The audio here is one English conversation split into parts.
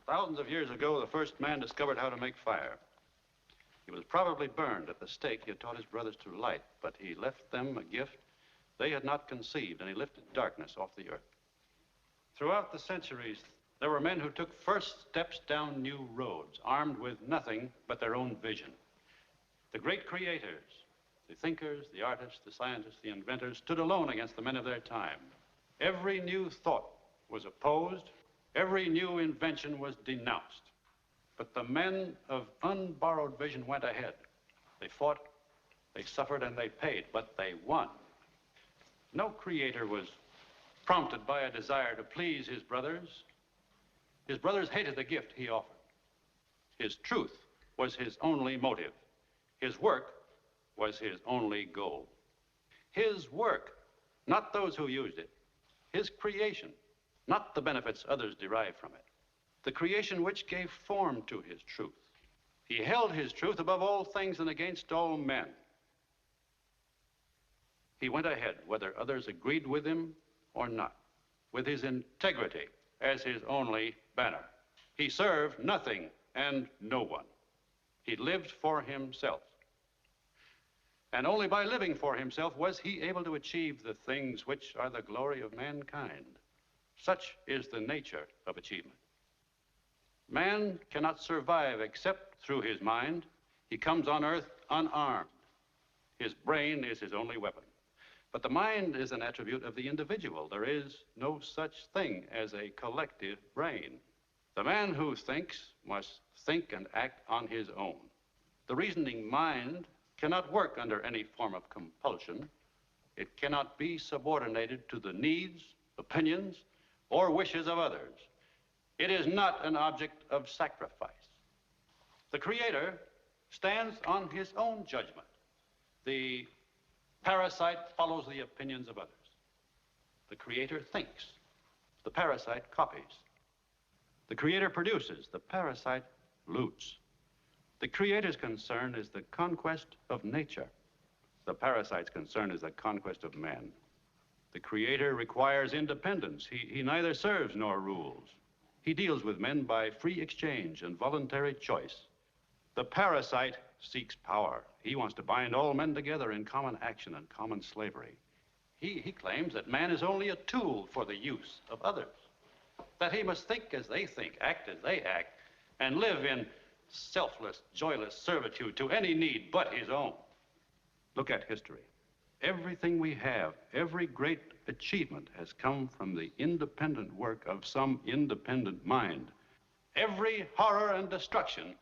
Thousands of years ago, the first man discovered how to make fire. He was probably burned at the stake he had taught his brothers to light, but he left them a gift they had not conceived, and he lifted darkness off the earth. Throughout the centuries, there were men who took first steps down new roads, armed with nothing but their own vision. The great creators, the thinkers, the artists, the scientists, the inventors, stood alone against the men of their time. Every new thought was opposed. Every new invention was denounced. But the men of unborrowed vision went ahead. They fought, they suffered, and they paid, but they won. No creator was prompted by a desire to please his brothers. His brothers hated the gift he offered. His truth was his only motive. His work was his only goal. His work, not those who used it. His creation, not the benefits others derived from it. The creation which gave form to his truth. He held his truth above all things and against all men. He went ahead, whether others agreed with him or not, with his integrity as his only banner. He served nothing and no one. He lived for himself. And only by living for himself was he able to achieve the things which are the glory of mankind. Such is the nature of achievement. Man cannot survive except through his mind. He comes on earth unarmed. His brain is his only weapon. But the mind is an attribute of the individual. There is no such thing as a collective brain. The man who thinks must think and act on his own. The reasoning mind cannot work under any form of compulsion. It cannot be subordinated to the needs, opinions, or wishes of others. It is not an object of sacrifice. The Creator stands on his own judgment. The parasite follows the opinions of others. The Creator thinks. The parasite copies. The Creator produces. The parasite loots. The Creator's concern is the conquest of nature. The parasite's concern is the conquest of man. The Creator requires independence. He neither serves nor rules. He deals with men by free exchange and voluntary choice. The parasite seeks power. He wants to bind all men together in common action and common slavery. He claims that man is only a tool for the use of others, that he must think as they think, act as they act, and live in selfless, joyless servitude to any need but his own. Look at history. Everything we have, every great achievement has come from the independent work of some independent mind. Every horror and destruction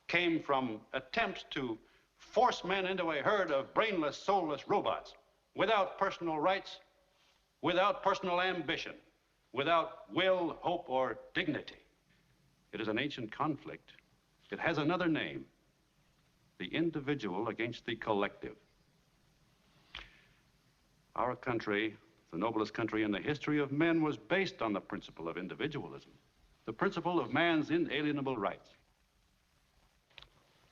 came from attempts to force men into a herd of brainless, soulless robots without personal rights, without personal ambition, without will, hope, or dignity. It is an ancient conflict. It has another name: the individual against the collective. Our country, the noblest country in the history of men, was based on the principle of individualism, the principle of man's inalienable rights.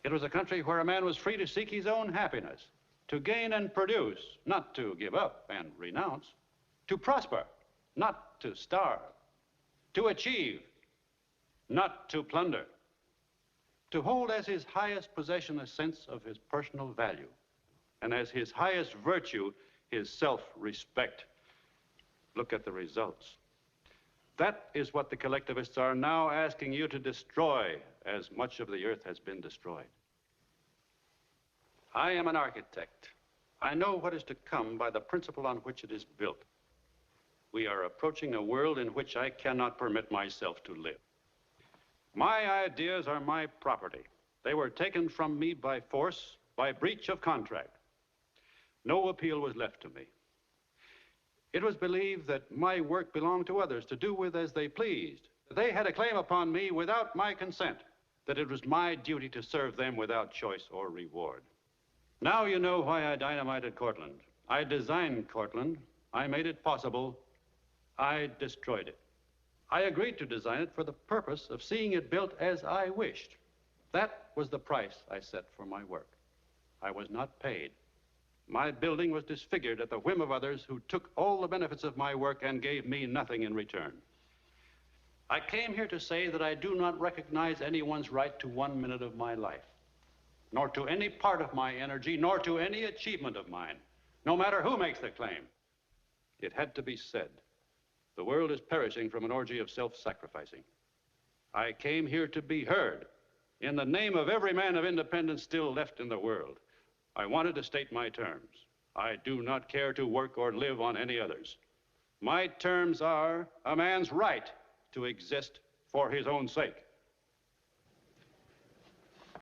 It was a country where a man was free to seek his own happiness, to gain and produce, not to give up and renounce, to prosper, not to starve, to achieve, not to plunder, to hold as his highest possession a sense of his personal value, and as his highest virtue, his self-respect. Look at the results. That is what the collectivists are now asking you to destroy, as much of the earth has been destroyed. I am an architect. I know what is to come by the principle on which it is built. We are approaching a world in which I cannot permit myself to live. My ideas are my property. They were taken from me by force, by breach of contract. No appeal was left to me. It was believed that my work belonged to others to do with as they pleased. They had a claim upon me without my consent, that it was my duty to serve them without choice or reward. Now you know why I dynamited Cortland. I designed Cortland. I made it possible. I destroyed it. I agreed to design it for the purpose of seeing it built as I wished. That was the price I set for my work. I was not paid. My building was disfigured at the whim of others who took all the benefits of my work and gave me nothing in return. I came here to say that I do not recognize anyone's right to 1 minute of my life, nor to any part of my energy, nor to any achievement of mine, no matter who makes the claim. It had to be said. The world is perishing from an orgy of self-sacrificing. I came here to be heard in the name of every man of independence still left in the world. I wanted to state my terms. I do not care to work or live on any others. My terms are a man's right to exist for his own sake.